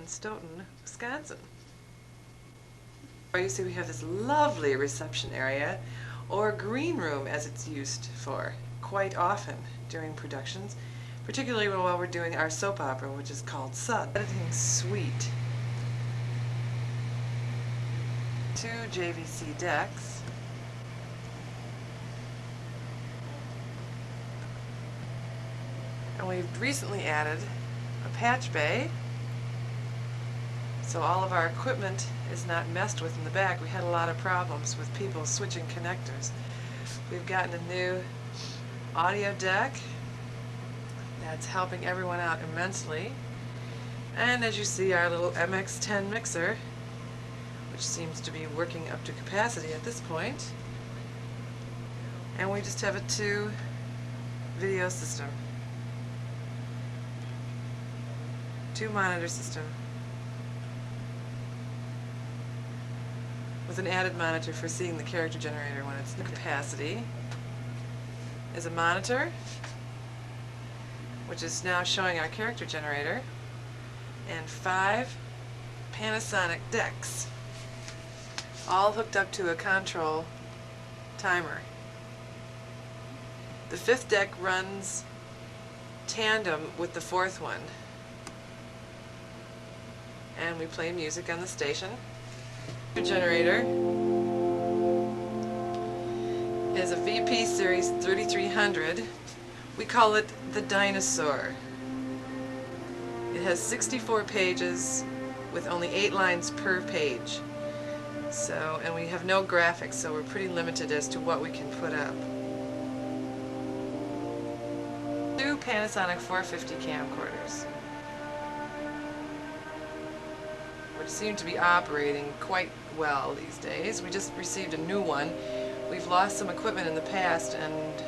in Stoughton, Wisconsin. You see we have this lovely reception area, or green room as it's used for quite often during productions, particularly while we're doing our soap opera, which is called Sud. Editing suite. 2 JVC decks. And we've recently added a patch bay, so all of our equipment is not messed with in the back. We had a lot of problems with people switching connectors. We've gotten a new audio deck that's helping everyone out immensely. And as you see, our little MX-10 mixer, which seems to be working up to capacity at this point. And we just have a 2 video system. 2 monitor system with an added monitor for seeing the character generator when it's in capacity. Is a monitor which is now showing our character generator, and 5 Panasonic decks, all hooked up to a control timer. The 5th deck runs tandem with the 4th one, and we play music on the station. The generator is a VP Series 3300. We call it the Dinosaur. It has 64 pages with only 8 lines per page. So, and we have no graphics, so we're pretty limited as to what we can put up. 2 Panasonic 450 camcorders, which seem to be operating quite well these days. We just received a new one. We've lost some equipment in the past, and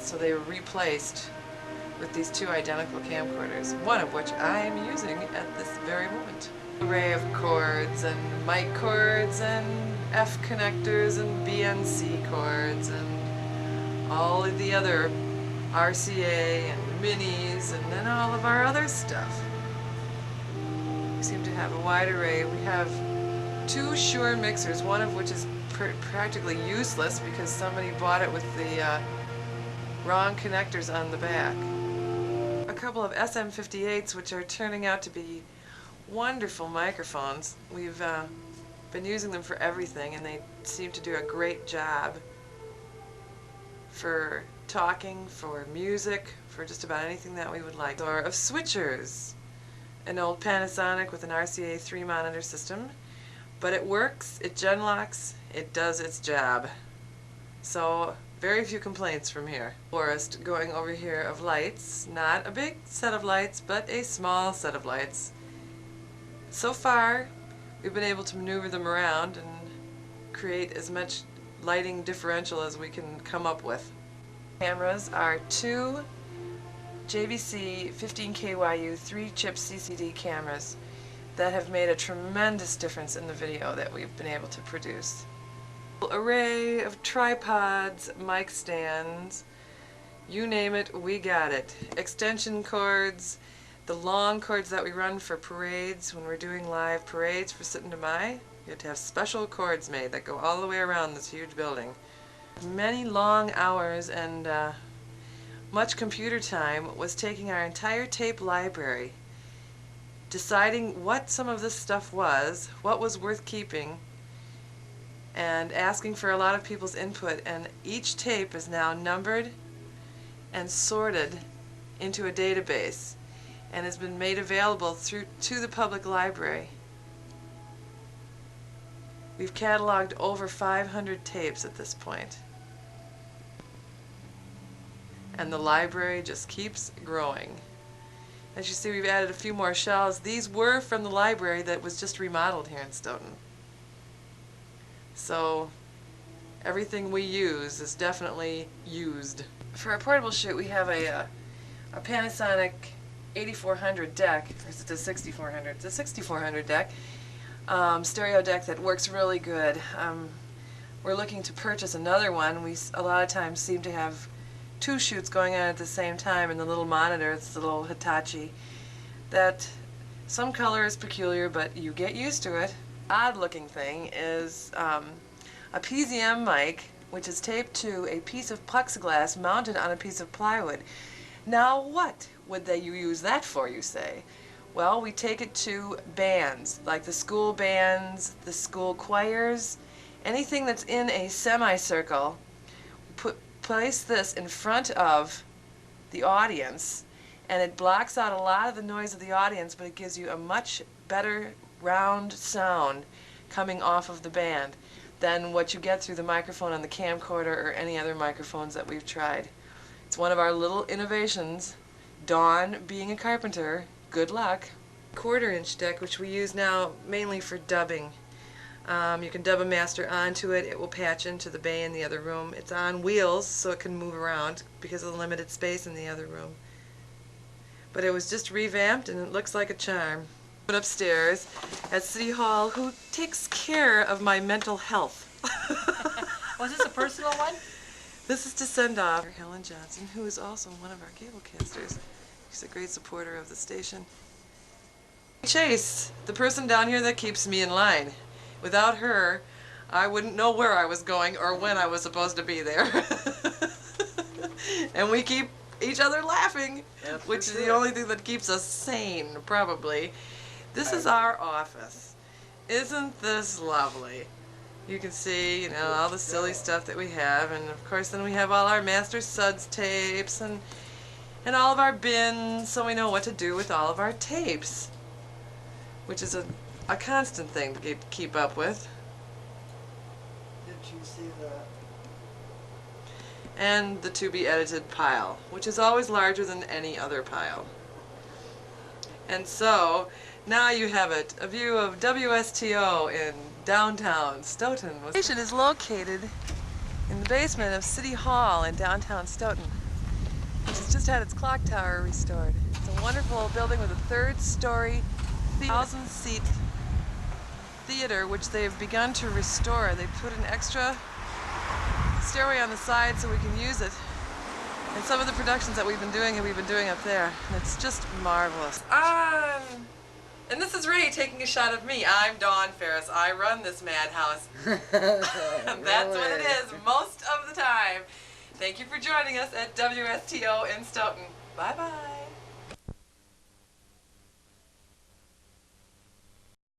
so they were replaced with these 2 identical camcorders, one of which I am using at this very moment. An array of cords and mic cords and F connectors and BNC cords and all of the other RCA and minis, and then all of our other stuff. We seem to have a wide array. We have 2 Shure mixers, one of which is practically useless because somebody bought it with the wrong connectors on the back. A couple of SM58s, which are turning out to be wonderful microphones. We've been using them for everything, and they seem to do a great job for talking, for music, for just about anything that we would like. Or of switchers, an old Panasonic with an RCA 3 monitor system, but it works, it genlocks, it does its job. So very few complaints from here. Forest going over here of lights, not a big set of lights, but a small set of lights. So far, we've been able to maneuver them around and create as much lighting differential as we can come up with. Cameras are 2 JVC 15KYU 3-chip CCD cameras that have made a tremendous difference in the video that we've been able to produce. Array of tripods, mic stands, you name it, we got it. Extension cords, the long cords that we run for parades, when we're doing live parades for Sitten to Mai, you have to have special cords made that go all the way around this huge building. Many long hours and much computer time was taking our entire tape library, deciding what some of this stuff was, what was worth keeping, and asking for a lot of people's input, and each tape is now numbered and sorted into a database and has been made available to the public library. We've cataloged over 500 tapes at this point, and the library just keeps growing. As you see, we've added a few more shelves. These were from the library that was just remodeled here in Stoughton. So everything we use is definitely used. For our portable shoot, we have a Panasonic 8400 deck, or is it a 6400? It's a 6400 deck, stereo deck that works really good. We're looking to purchase another one. We a lot of times seem to have 2 shoots going on at the same time, and the little monitor, it's the little Hitachi, that Some color is peculiar, but you get used to it. Odd looking thing is a PZM mic, which is taped to a piece of plexiglass mounted on a piece of plywood. Now what would you use that for, you say? Well, we take it to bands, like the school bands, the school choirs, anything that's in a semicircle. Place this in front of the audience, and it blocks out a lot of the noise of the audience, but it gives you a much better round sound coming off of the band than what you get through the microphone on the camcorder or any other microphones that we've tried. It's one of our little innovations. Dawn, being a carpenter, good luck. 1/4-inch deck, which we use now mainly for dubbing. You can dub a master onto it. It will patch into the bay in the other room. It's on wheels so it can move around because of the limited space in the other room. But it was just revamped and it looks like a charm. Upstairs at City Hall, who takes care of my mental health. Was this a personal one? This is to send off Helen Johnson, who is also one of our cablecasters. She's a great supporter of the station. Chase, the person down here that keeps me in line. Without her, I wouldn't know where I was going or when I was supposed to be there. And we keep each other laughing, which is the only thing that keeps us sane, probably. This is our office. Isn't this lovely? You can see, you know, all the silly stuff that we have, and of course then we have all our Master Suds tapes and all of our bins, so we know what to do with all of our tapes, which is a constant thing to keep up with. Did you see that? And the to-be-edited pile, which is always larger than any other pile. And so, now you have it, a view of WSTO in downtown Stoughton. The station is located in the basement of City Hall in downtown Stoughton, which has just had its clock tower restored. It's a wonderful building with a 3rd-story 1,000-seat theater, which they've begun to restore. They put an extra stairway on the side so we can use it. And some of the productions that we've been doing up there. And it's just marvelous. And this is Ray taking a shot of me. I'm Dawn Ferris. I run this madhouse. That's what it is most of the time. Thank you for joining us at WSTO in Stoughton. Bye-bye.